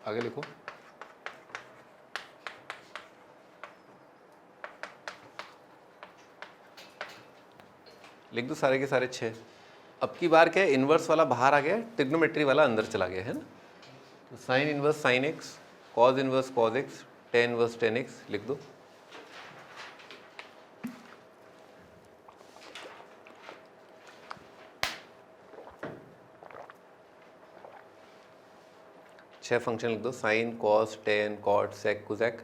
आगे लिखो। लिख दो सारे के सारे 6। अब की बार क्या है, इन्वर्स वाला बाहर आ गया, ट्रिग्नोमेट्री वाला अंदर चला गया है ना। तो sine inverse sine x, cos inverse cos x, tan inverse tan x लिख दो। छह फंक्शन लिख दो, sine cos tan cot sec cosec.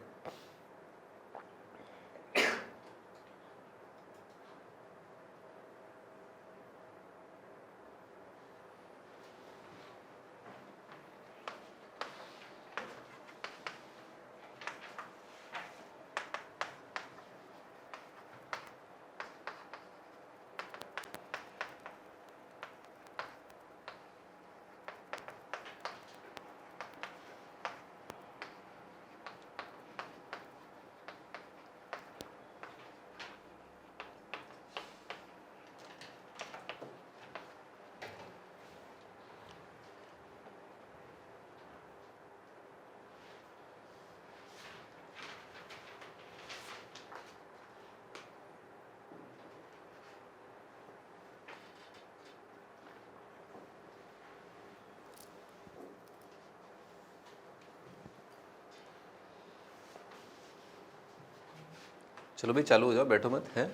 चलो भाई चालू हो जाओ, बैठो मत हैं।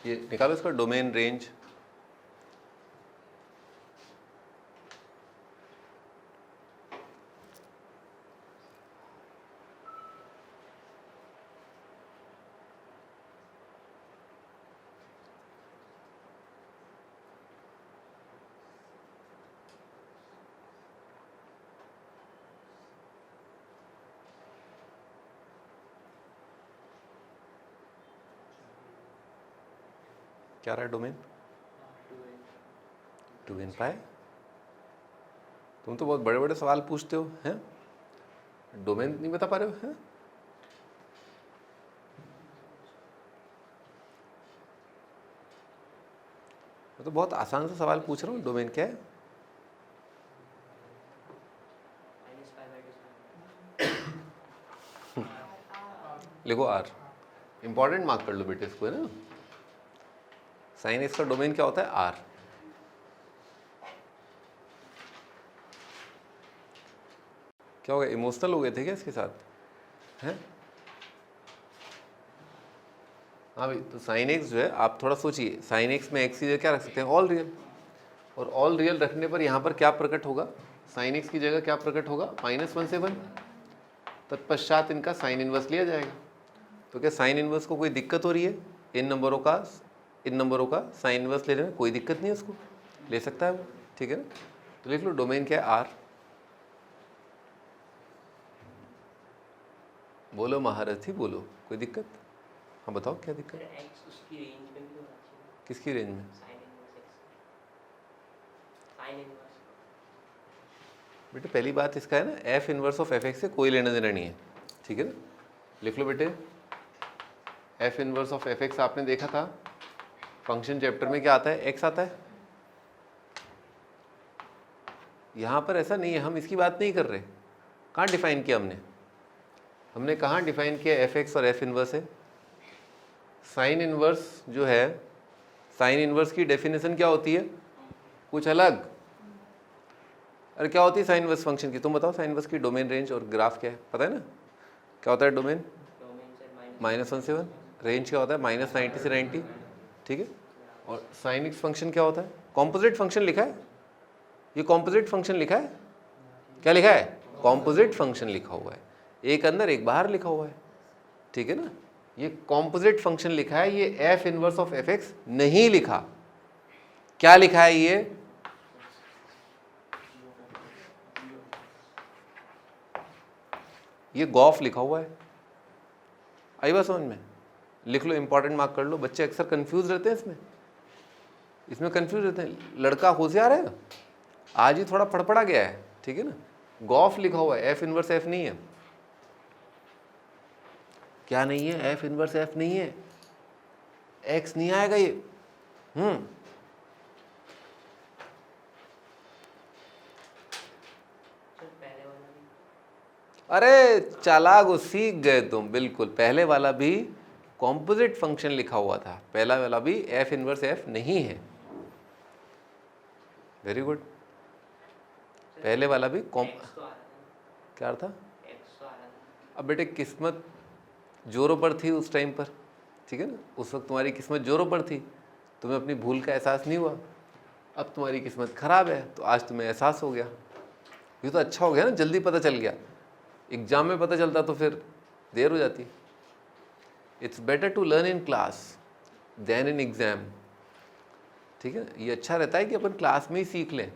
ये निकालो इसका डोमेन रेंज। क्या रहा है डोमेन? 2n पाई। तुम तो बहुत बड़े बड़े सवाल पूछते हो हैं, डोमेन नहीं बता पा रहे हो हैं। मैं तो बहुत आसान सा सवाल पूछ रहा हूँ, डोमेन क्या है? लिखो r। इंपॉर्टेंट मार्क कर लो बेटे इसको, है ना। साइन एक्स का डोमेन क्या होता है? r। क्या हो गया, इमोशनल हो गए थे क्या इसके साथ हैं? हाँ भाई, तो साइन एक्स जो है, आप थोड़ा सोचिए, साइन एक्स में एक्स की जगह क्या रख सकते हैं? All real. और ऑल रियल रखने पर यहाँ पर क्या प्रकट होगा? साइन एक्स की जगह क्या प्रकट होगा? -1 से 1। तत्पश्चात इनका साइन इनवर्स लिया जाएगा। तो क्या साइन इनवर्स को कोई दिक्कत हो रही है? इन नंबरों का साइन इनवर्स लेने में कोई दिक्कत नहीं है, उसको ले सकता है वो, ठीक है ना। तो लिख लो डोमेन क्या है? आर। बोलो महारथी बोलो, कोई दिक्कत? हाँ बताओ क्या दिक्कत? किसकी रेंज में? बेटे पहली बात इसका है ना, F inverse of F x से कोई लेना देना नहीं है, ठीक है ना। लिख लो बेटे, F inverse of F x आपने देखा था फंक्शन चैप्टर में, क्या आता है? एक्स आता है। यहाँ पर ऐसा नहीं है, हम इसकी बात नहीं कर रहे। कहाँ डिफाइन किया हमने कहाँ डिफाइन किया एफ एक्स और एफ इनवर्स है? साइन इनवर्स जो है, साइन इनवर्स की डेफिनेशन क्या होती है? कुछ अलग। अरे क्या होती है साइन इनवर्स फंक्शन की? तुम बताओ। साइन इनवर्स की डोमेन रेंज और ग्राफ क्या है, पता है ना? क्या होता है डोमेन? -1 से 1। रेंज क्या होता है? -90 से 90, ठीक है। और साइन एक्स फंक्शन क्या होता है? कॉम्पोजिट फंक्शन लिखा है, ये कॉम्पोजिट फंक्शन लिखा है। क्या लिखा है? कॉम्पोजिट फंक्शन लिखा हुआ है, एक अंदर एक बाहर लिखा हुआ है, ठीक है ना। ये कॉम्पोजिट फंक्शन लिखा है, ये F inverse of F x नहीं लिखा। क्या लिखा है? ये गॉफ लिखा हुआ है। आई बात समझ में? लिख लो, इंपॉर्टेंट मार्क कर लो। बच्चे अक्सर कंफ्यूज रहते हैं इसमें कंफ्यूज रहते हैं। लड़का होशियार है, आज ही थोड़ा फड़फड़ा गया है, ठीक है ना। गॉफ लिखा हुआ है, एफ इनवर्स एफ नहीं है। क्या नहीं है? एफ इनवर्स एफ नहीं है, एक्स नहीं आएगा ये। अरे चालाक हो, सीख गए तुम बिल्कुल। पहले वाला भी कॉम्पोजिट फंक्शन लिखा हुआ था, पहला वाला भी एफ इनवर्स एफ नहीं है। Very good. पहले वाला भी क्या था? अब बेटे किस्मत जोरों पर थी उस टाइम पर, ठीक है ना, उस वक्त तुम्हारी किस्मत जोरों पर थी, तुम्हें अपनी भूल का एहसास नहीं हुआ। अब तुम्हारी किस्मत खराब है तो आज तुम्हें एहसास हो गया। ये तो अच्छा हो गया ना, जल्दी पता चल गया। एग्जाम में पता चलता तो फिर देर हो जाती। It's better to learn in class than in exam, ठीक है। ये अच्छा रहता है कि अपन क्लास में ही सीख लें,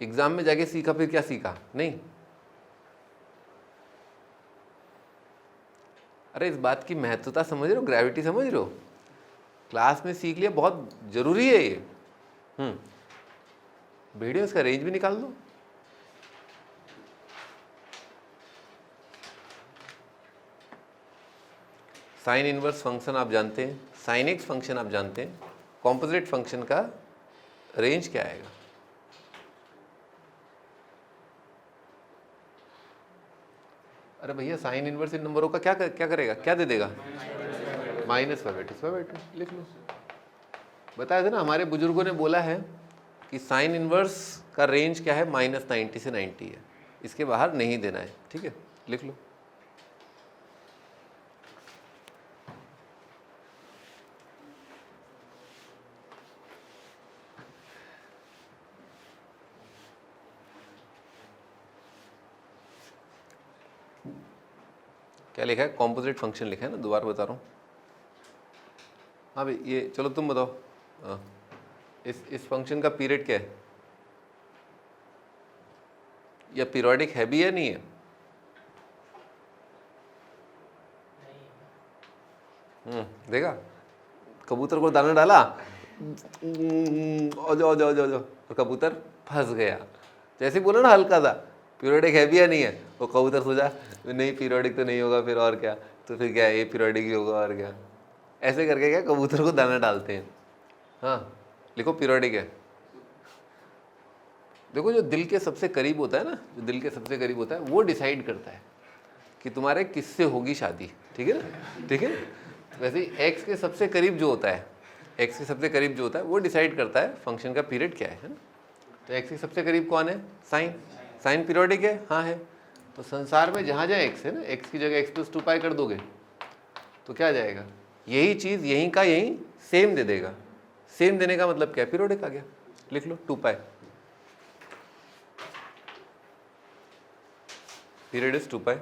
एग्जाम में जाके सीखा फिर क्या सीखा नहीं। अरे इस बात की महत्वता समझ रहे हो, ग्रेविटी समझ रहे हो? क्लास में सीख लिया, बहुत जरूरी है ये। वीडियो इसका रेंज भी निकाल दो। साइन इनवर्स फंक्शन आप जानते हैं, साइन एक्स फंक्शन आप जानते हैं, कॉम्पोजिट फंक्शन का रेंज क्या आएगा? अरे भैया साइन इनवर्स इन नंबरों का क्या करेगा, क्या दे देगा? -5/2 लिख लो। बताया था ना, हमारे बुजुर्गों ने बोला है कि साइन इनवर्स का रेंज क्या है, -90 से 90 है, इसके बाहर नहीं देना है, ठीक है, लिख लो। क्या लिखा है? कॉम्पोजिट फंक्शन लिखा है ना, दोबारा बता रहा हूँ। हाँ भाई ये चलो तुम बताओ, हाँ इस फंक्शन का पीरियड क्या है, या पीरियोडिक है भी या नहीं है? देखा, कबूतर को दाना डाला, जाओ जाओ जाओ जाओ, और कबूतर फंस गया। जैसे बोला ना हल्का सा, पीरियोडिक है भी या नहीं है, वो कबूतर सोचा नहीं पीरियोडिक तो नहीं होगा, फिर और क्या, तो फिर क्या ये पीरियोडिक ही होगा और क्या। ऐसे करके क्या कबूतर को दाना डालते हैं। हाँ लिखो पीरियोडिक है। देखो जो दिल के सबसे करीब होता है ना, जो दिल के सबसे करीब होता है वो डिसाइड करता है कि तुम्हारे किससे होगी शादी, ठीक है ना, ठीक है। वैसे ही एक्स के सबसे करीब जो होता है, एक्स के सबसे करीब जो होता है वो डिसाइड करता है फंक्शन का पीरियड क्या है ना। तो एक्स के सबसे करीब कौन है? साइन। साइन पीरियोडिक है? हाँ है। तो संसार में जहाँ जहाँ एक्स है ना, एक्स की जगह x+2π कर दोगे तो क्या आ जाएगा? यही चीज़ यहीं का यहीं सेम दे देगा। सेम देने का मतलब क्या? पीरियोडिक आ गया। लिख लो 2π, पीरियड इज 2π।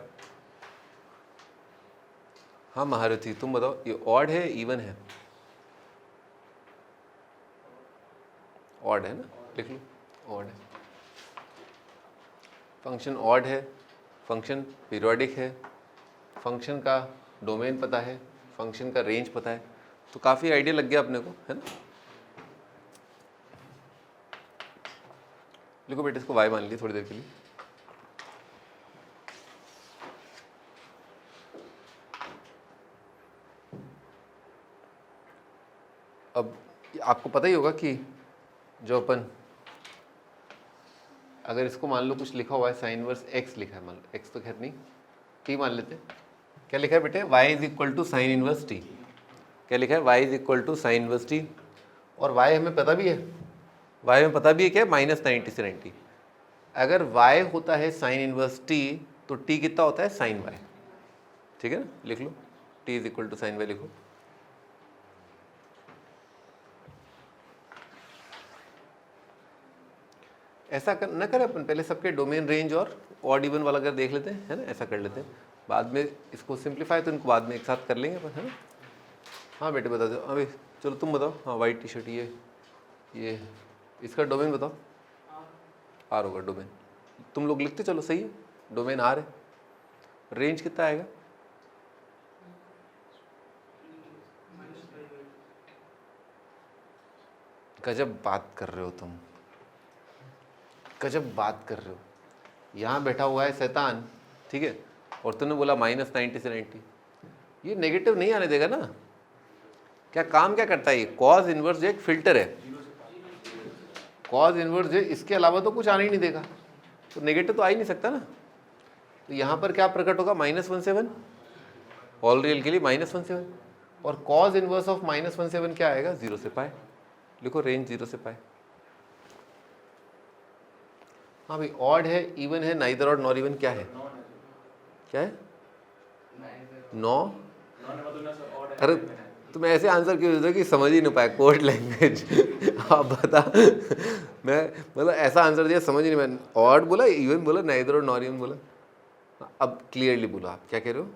हाँ महारथी तुम बताओ, ये ऑड है इवन है? ऑड है ना, लिख लो ऑड है। फंक्शन ऑड है, फंक्शन पीरियोडिक है, फंक्शन का डोमेन पता है, फंक्शन का रेंज पता है, तो काफ़ी आइडिया लग गया अपने को, है ना। लिखो बेटे इसको y मान ली थोड़ी देर के लिए। अब आपको पता ही होगा कि जो अपन अगर इसको मान लो कुछ लिखा हुआ है साइन इनवर्स x लिखा है, मान लो x तो खैर नहीं, t मान लेते। क्या लिखा है बेटे? y is equal to sine inverse t। क्या लिखा है? y is equal to sine inverse t, और y हमें पता भी है, y हमें पता भी है क्या? -90 से 90। अगर y होता है साइन इनवर्स t तो t कितना होता है? साइन y, ठीक है ना। लिख लो t is equal to sine y लिखो। ऐसा न करें अपन, पहले सबके डोमेन रेंज और ऑड इवन वाला अगर देख लेते हैं, है ना, ऐसा कर लेते हैं। बाद में इसको सिंप्लीफाई तो इनको बाद में एक साथ कर लेंगे अपन, है ना। हाँ बेटे बता दो अभी, चलो तुम बताओ। हाँ वाइट टी शर्ट, ये इसका डोमेन बताओ। आर होगा डोमेन, तुम लोग लिखते चलो, सही है, डोमेन आर है। रेंज कितना आएगा? गजब बात कर रहे हो तुम, गजब बात कर रहे हो। यहाँ बैठा हुआ है शैतान, ठीक है, और तुमने बोला -90 से 90। ये नेगेटिव नहीं आने देगा ना। क्या काम क्या करता है ये? कॉज इनवर्स जो एक फिल्टर है, कॉज इनवर्स जो इसके अलावा तो कुछ आने ही नहीं देगा, तो नेगेटिव तो आ ही नहीं सकता ना। तो यहाँ पर क्या प्रकट होगा, -1/7, ऑल रियल के लिए -1/7, और कॉज इनवर्स ऑफ -1/7 क्या आएगा, 0 से पाई। लिखो रेंज 0 से पाई। हाँ भाई, ऑड है, इवन है, नाइदर ऑड नॉर इवन क्या है, क्या है, 9। अरे तुम ऐसे आंसर क्यों देते हो कि समझ ही नहीं पाया कोड लैंग्वेज आप बता। मैं मतलब ऐसा आंसर दिया समझ ही नहीं, मैं ऑड बोला, इवन बोला, नाइदर ऑड नॉर इवन बोला। अब क्लियरली बोलो आप क्या कह रहे हो।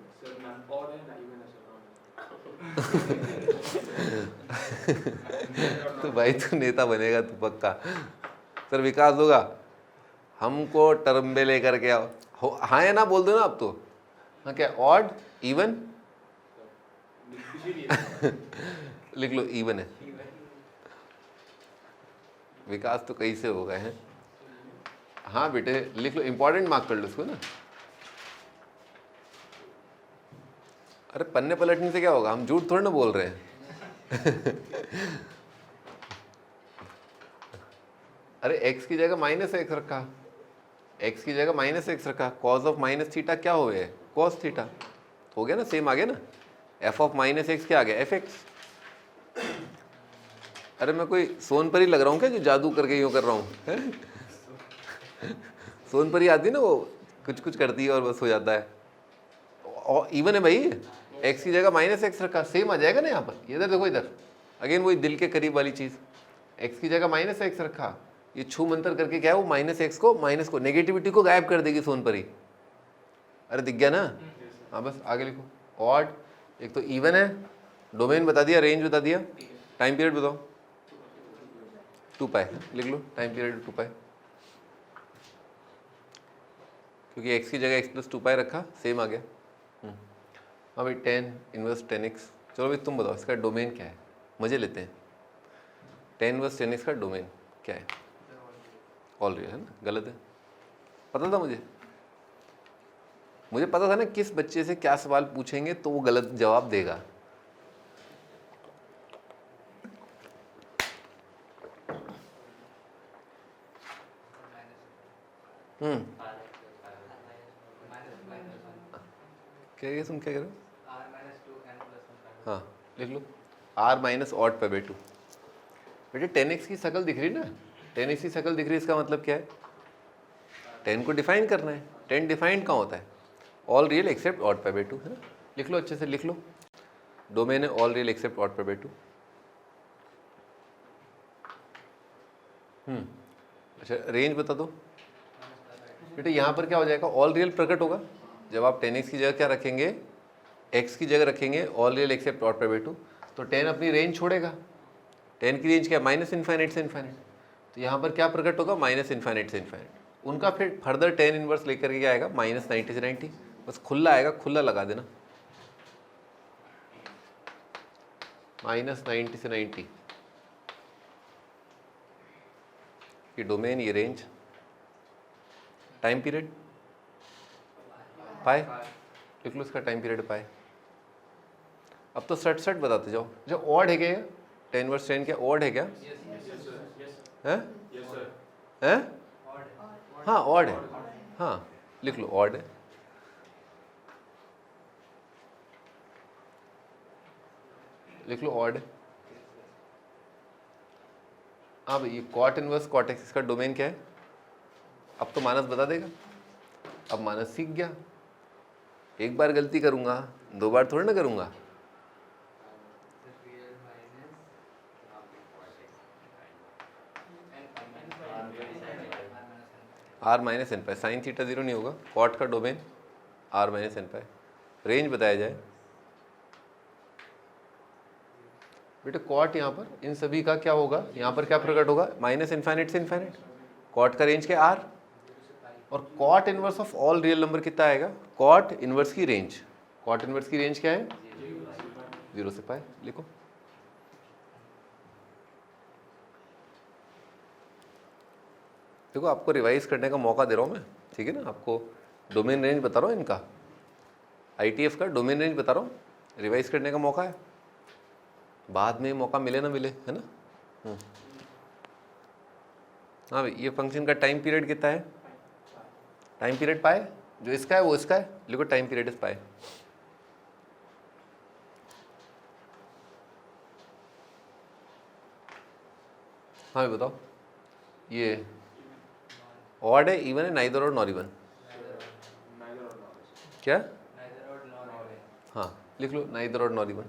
तो भाई तू नेता बनेगा तू पक्का। सर विकास होगा, हमको टर्म पे लेकर के आओ, हाँ या ना बोल दो ना आप तो। हाँ क्या, ऑड इवन लिख लो, इवन है। विकास तो कहीं से हो गए हैं। हाँ बेटे लिख लो, इंपॉर्टेंट मार्क कर लो उसको ना। अरे पन्ने पलटने से क्या होगा, हम झूठ थोड़ी ना बोल रहे हैं। अरे x की जगह -x रखा, x की जगह -x रखा, कॉज ऑफ माइनस थीटा क्या हो गया, कॉस थीटा हो गया ना, सेम आ गया ना। f ऑफ -x क्या आ गया, fx। अरे मैं कोई सोनपरी लग रहा हूँ क्या जो जादू करके यूँ कर रहा हूँ। सोनपरी आती है ना, वो कुछ कुछ करती है और बस हो जाता है। और इवन है भाई, x की जगह -x रखा, सेम आ जाएगा ना यहाँ पर। इधर देखो, इधर अगेन वही दिल के करीब वाली चीज़, x की जगह -x रखा, ये छू मंतर करके क्या है, वो -x को माइनस को नेगेटिविटी को गायब कर देगी सोनपरी। अरे दिख गया ना। हाँ बस आगे लिखो, ऑड, एक तो इवन है, डोमेन बता दिया, रेंज बता दिया, टाइम पीरियड बताओ, 2 पाई लिख लो, टाइम पीरियड 2 पाई, क्योंकि x की जगह x + 2 पाई रखा, सेम आ गया। हाँ भाई, 10 इनवर्स 10x। चलो भाई तुम बताओ इसका डोमेन क्या है, मजे लेते हैं। 10 इनवर्स 10x का डोमेन क्या है, ऑल रियल है ना, गलत है। पता था मुझे पता था ना किस बच्चे से क्या सवाल पूछेंगे तो वो गलत जवाब देगा। क्या तुम क्या कह रहे हो, हाँ लिख लो, r- ऑड पे 2। बेटे 10x की शक्ल दिख रही ना, 10x की शक्ल दिख रही, इसका मतलब क्या है, 10 को डिफाइन करना है। 10 डिफाइंड कहाँ होता है, ऑल रियल एक्सेप्ट ऑड पे 2 है ना। लिख लो अच्छे से, लिख लो, डोमेन है ऑल रियल एक्सेप्ट ऑड पे 2। अच्छा रेंज बता दो बेटे। यहाँ पर क्या हो जाएगा, ऑल रियल प्रकट होगा जब आप 10x की जगह क्या रखेंगे, x की जगह रखेंगे ऑल रियल एक्सेप्ट ऑड पे 2, तो 10 अपनी रेंज छोड़ेगा। 10 की रेंज क्या है, -∞ से इन्फाइनाइट। तो यहाँ पर क्या प्रकट होगा, -∞ से इन्फाइनाइट। उनका फिर फर्दर 10 इनवर्स लेकर के क्या आएगा, -90 से 90। बस खुला आएगा, खुला लगा देना, -90 से 90। ये डोमेन, ये रेंज, टाइम पीरियड पाए, लिख लो इसका टाइम पीरियड पाए। अब तो सट बताते जाओ। जो ऑड है क्या, 10 वर्स 10 क्या ऑड है क्या, हैं? हाँ ऑड है, हाँ लिख लो ऑड है। लिख लो ऑड है। हाँ भाई, ये कॉट इनवर्स कॉट एक्स का डोमेन क्या है, अब तो मानस बता देगा। अब मानस सीख गया, एक बार गलती करूंगा 2 बार थोड़ी ना करूंगा। r-n साइन थीटा 0 नहीं होगा, कॉट का डोमेन r-n। रेंज बताया जाए बेटे, कॉट यहाँ पर इन सभी का क्या होगा, यहाँ पर क्या प्रकट होगा, -∞ से इन्फाइनाइट। कॉट का रेंज क्या, r, और cot inverse of all real number कितना आएगा, कॉट इनवर्स की रेंज। कॉट इनवर्स की रेंज क्या है, 0 से पाई। लिखो देखो, आपको रिवाइज करने का मौका दे रहा हूँ मैं, ठीक है ना। आपको डोमेन रेंज बता रहा हूँ, इनका ITF का डोमेन रेंज बता रहा हूँ, रिवाइज करने का मौका है, बाद में मौका मिले ना मिले, है ना। हाँ भाई, ये फंक्शन का टाइम पीरियड कितना है, टाइम पीरियड पाए, जो इसका है वो इसका है, लिखो टाइम पीरियड इज पाई। हाँ भाई बताओ, ये ऑड है, इवन है, नाइदर और नॉट इवन? क्या? हाँ लिख लो नाइदर और नॉट इवन।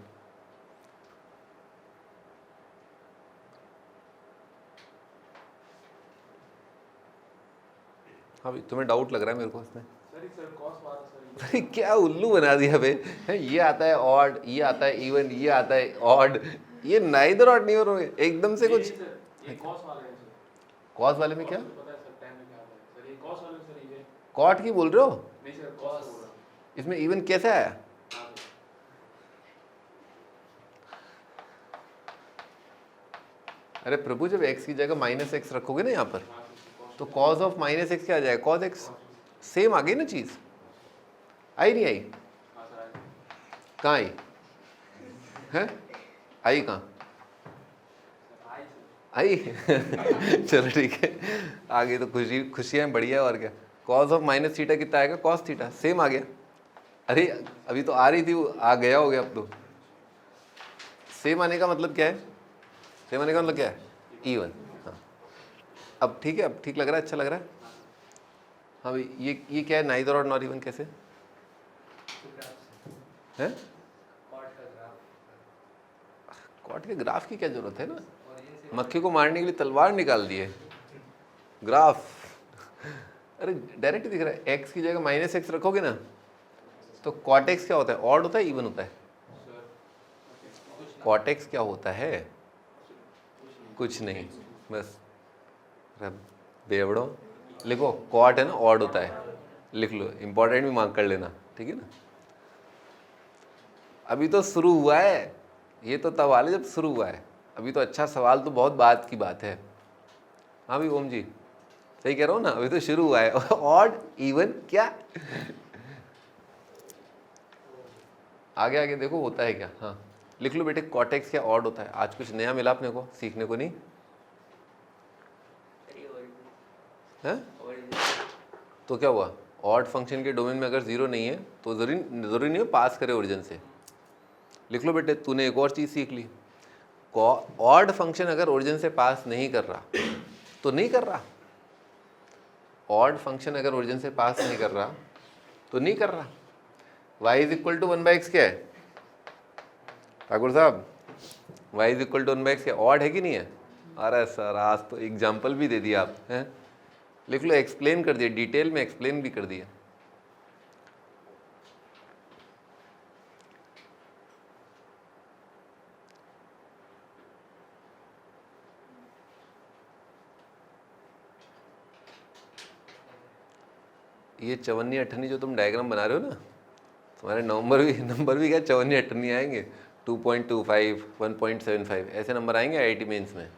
हाँ भाई तुम्हें डाउट लग रहा है मेरे को इसमें? अरे क्या उल्लू बना दिया बे, ये आता है ऑड, ये आता है इवन, ये आता है ऑड, ये नाइदर ऑड नहीं हो रहा है एकदम से कुछ। कॉस वाले में क्या? कॉट की बोल रहे हो? इसमें इवन कैसे आया? अरे प्रभु जब x की जगह -x रखोगे ना यहाँ पर, तो cos ऑफ -x क्या आ जाएगा? cos x। सेम आ गई ना चीज, आई नहीं आई? कहाँ आई है? आई कहाँ आई? चलो ठीक है, आगे तो खुशियाँ बढ़िया। और क्या, cos ऑफ -θ कितना आएगा? cos थीटा, सेम आ गया। अरे अभी तो आ रही थी, वो आ गया हो गया अब तो। सेम आने का मतलब क्या है? सेम आने का मतलब क्या है? इवन। हाँ अब ठीक है, अब ठीक लग रहा है, अच्छा लग रहा है। हाँ भाई ये क्या है नाइदर और नॉट इवन कैसे है? कॉट के ग्राफ की क्या जरूरत है ना, मक्खी को मारने के लिए तलवार निकाल दिए, ग्राफ। अरे डायरेक्ट दिख रहा है, x की जगह -x रखोगे ना, तो कॉट एक्स क्या होता है? ऑड होता है, इवन होता है? कॉट एक्स क्या होता है? कुछ नहीं, बस बेवड़ो लिखो, कॉट है ना, ऑड होता है, लिख लो, इंपॉर्टेंट भी मार्क कर लेना, ठीक है ना। अभी तो शुरू हुआ है, ये तो तब वाले जब शुरू हुआ है, अभी तो अच्छा सवाल तो बहुत बात की बात है। हाँ भाई ओम जी सही कह रहा हूँ ना, अभी तो शुरू हुआ है। ऑड इवन क्या, आगे आगे देखो होता है क्या। हाँ लिख लो बेटे, कॉटेक्स क्या ऑड होता है? आज कुछ नया मिला अपने को सीखने को, नहीं है? तो क्या हुआ, ऑड फंक्शन के डोमेन में अगर जीरो नहीं है तो जरूरी नहीं है पास करे ओरिजिन से। लिख लो बेटे, तूने एक और चीज़ सीख ली, ऑड फंक्शन अगर ओरिजिन से पास नहीं कर रहा तो नहीं कर रहा। ऑड फंक्शन अगर ओरिजिन से पास नहीं कर रहा तो नहीं कर रहा। y is equal to 1/x क्या है ठाकुर साहब? y is equal to 1/x क्या ऑड है कि नहीं है? अरे सर आज तो एग्जाम्पल भी दे दिया आप हैं, लिख लो, एक्सप्लेन कर दिया, डिटेल में एक्सप्लेन भी कर दिया। ये 54 जो तुम डायग्राम बना रहे हो ना, तुम्हारे नंबर भी क्या 54 आएंगे, 2.25 1.75 ऐसे नंबर आएंगे IIT मेंस में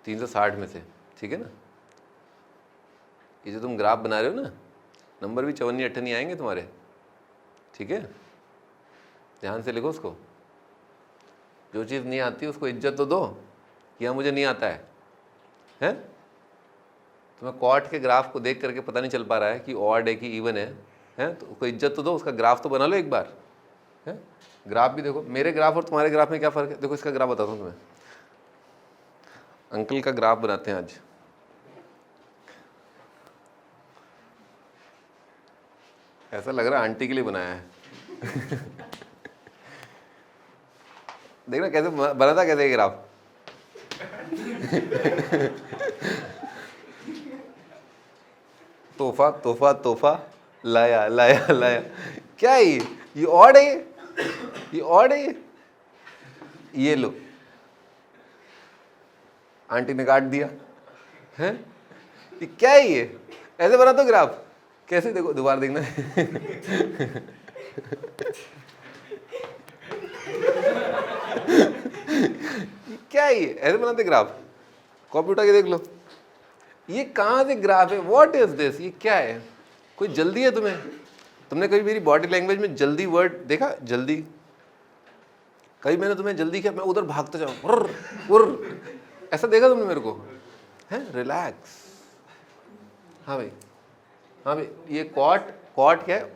360 में से, ठीक है ना। ये जो तुम ग्राफ बना रहे हो ना, नंबर भी 54 आएंगे तुम्हारे, ठीक है। ध्यान से लिखो उसको, जो चीज़ नहीं आती उसको इज्जत तो दो, या मुझे नहीं आता है? तुम्हें कॉट के ग्राफ को देख करके पता नहीं चल पा रहा है कि ऑड है कि इवन है? तो उसको इज्जत तो दो, उसका ग्राफ तो बना लो एक बार, है? ग्राफ भी देखो, मेरे ग्राफ और तुम्हारे ग्राफ में क्या फ़र्क है? देखो इसका ग्राफ बताता हूँ तुम्हें, अंकल का ग्राफ बनाते हैं आज। ऐसा लग रहा है आंटी के लिए बनाया है। देखना कैसे बना था, कैसे ग्राफ। तोहफा तोहफा तोहफा, लाया लाया लाया, क्या है ये ऑड है, ये ऑड है, ये लो आंटी ने काट दिया है। ये क्या है, ये ऐसे बना तो ग्राफ कैसे? देखो दोबारा देखना। क्या है ये, ऐसे बनाते ग्राफ? कॉपी उठा के देख लो, ये कहाँ से ग्राफ है? What is this? ये क्या है? कोई जल्दी है तुम्हें? तुमने कभी मेरी बॉडी लैंग्वेज में जल्दी वर्ड देखा? जल्दी कभी मैंने तुम्हें जल्दी किया? मैं उधर भागता जाऊँ, ऐसा देखा तुमने मेरे को? है रिलैक्स। हाँ भाई, हाँ भाई, ये कॉट क्या है,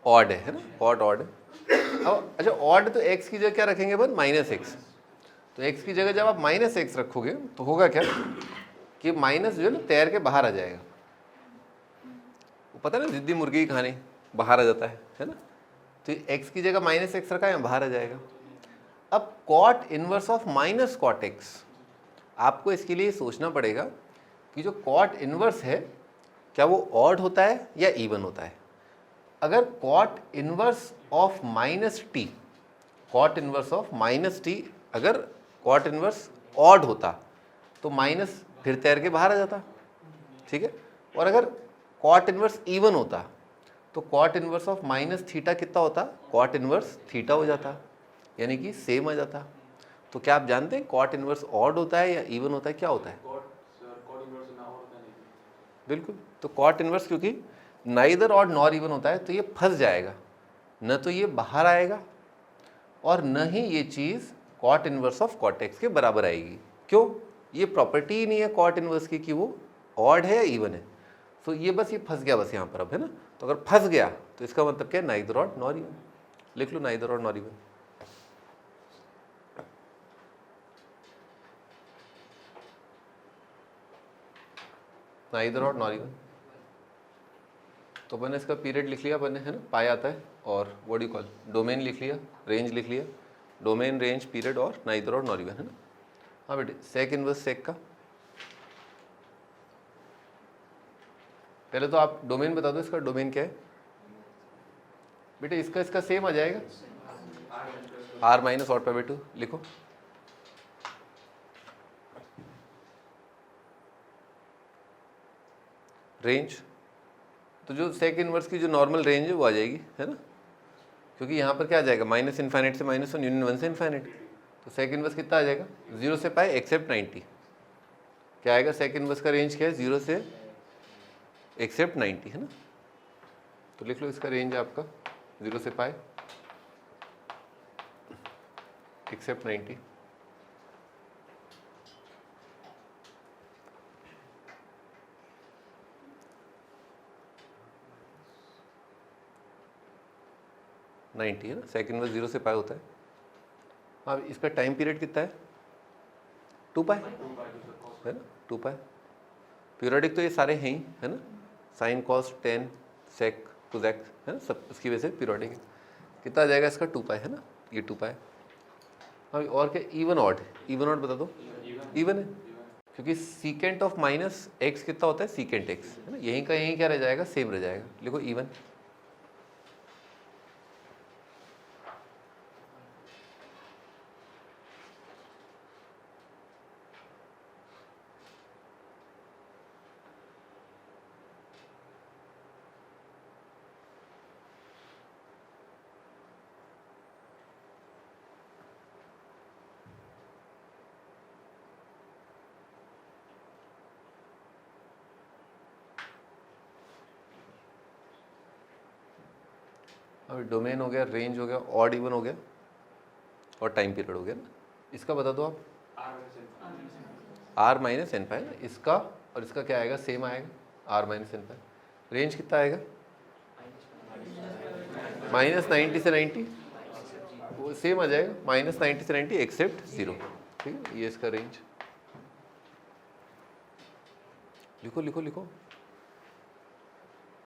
ऑड है ना, कॉट ऑड है। अब अच्छा ऑड तो x की जगह क्या रखेंगे अपन, -x। तो x की जगह जब आप -x रखोगे तो होगा क्या कि माइनस जो है ना तैर के बाहर आ जाएगा। वो पता है ना जिद्दी मुर्गी की कहानी, बाहर आ जाता है ना। तो x की जगह -x रखा है, बाहर आ जाएगा। अब cot inverse of minus cot x, आपको इसके लिए सोचना पड़ेगा कि जो कॉट इनवर्स है क्या वो ऑड होता है या इवन होता है। अगर cot inverse of -t, cot inverse of -t, अगर कॉट इनवर्स ऑड होता तो माइनस फिर तैर के बाहर आ जाता, ठीक है। और अगर कॉट इनवर्स इवन होता तो कॉट इनवर्स ऑफ -θ कितना होता, कॉट इनवर्स θ हो जाता, यानी कि सेम आ जाता। तो क्या आप जानते हैं कॉट इनवर्स ऑड होता है या इवन होता है, क्या होता है? बिल्कुल। तो कॉट इनवर्स क्योंकि नाइदर ऑड नॉर इवन होता है तो ये फंस जाएगा, न तो ये बाहर आएगा और न ही ये चीज़ cot inverse of cot x के बराबर आएगी। क्यों? ये प्रॉपर्टी ही नहीं है कॉट इनवर्स की कि वो ऑड है या इवन है। तो ये बस ये फंस गया बस यहाँ पर अब, है ना। तो अगर फंस गया तो इसका मतलब क्या है, नाइदर ऑड नॉर इवन। लिख लो neither odd nor even. Neither odd nor even. तो अपन ने इसका पीरियड लिख लिया अपन ने, है ना, पाई आता है। और what do you call, domain लिख लिया, रेंज लिख लिया, डोमेन रेंज पीरियड और नाइदर ऑड नॉर इवन, है ना। हाँ बेटे, सेक इनवर्स सेक का पहले तो आप डोमेन बता दो, इसका डोमेन क्या है बेटे। इसका सेम आ जाएगा, r minus odd pi by 2 लिखो। रेंज तो जो सेक इनवर्स की जो नॉर्मल रेंज है वो आ जाएगी, है ना, क्योंकि यहाँ पर क्या आ जाएगा, -∞ से -1 यूनियन 1 से इन्फाइनाइट। तो सेक इनवर्स कितना आ जाएगा, 0 से पाई एक्सेप्ट 90। क्या आएगा सेक इनवर्स का रेंज क्या है, 0 से एक्सेप्ट 90, है ना। तो लिख लो इसका रेंज है आपका 0 से पाई एक्सेप्ट 90। है ना, सेक इनवर्स 0 से पाई होता है। अब इसका टाइम पीरियड कितना है, 2 पाई, है ना, 2 पाई। पीरियोडिक तो ये सारे हैं ही, है ना, sine cos tan sec cosec, है ना, सब इसकी वजह से पीरियोडिक है। कितना आ जाएगा इसका, 2 पाई, है ना, ये 2 पाई। हाँ, और क्या, इवन ऑड, इवन ऑड बता दो। इवन है क्योंकि सीकेंट ऑफ माइनस एक्स कितना होता है, सीकेंट एक्स, है ना, यहीं का यहीं क्या रह जाएगा, सेम रह जाएगा। लिखो इवन। अभी डोमेन हो गया, रेंज हो गया, ऑड इवन हो गया और टाइम पीरियड हो गया ना। इसका बता दो आप, r माइनस एन पाई, इसका और इसका क्या आएगा, सेम आएगा, r माइनस एन पाई। रेंज कितना आएगा, -90 से 90, वो सेम आ जाएगा, -90 से 90 एक्सेप्ट 0, ठीक है। ये इसका रेंज लिखो लिखो लिखो।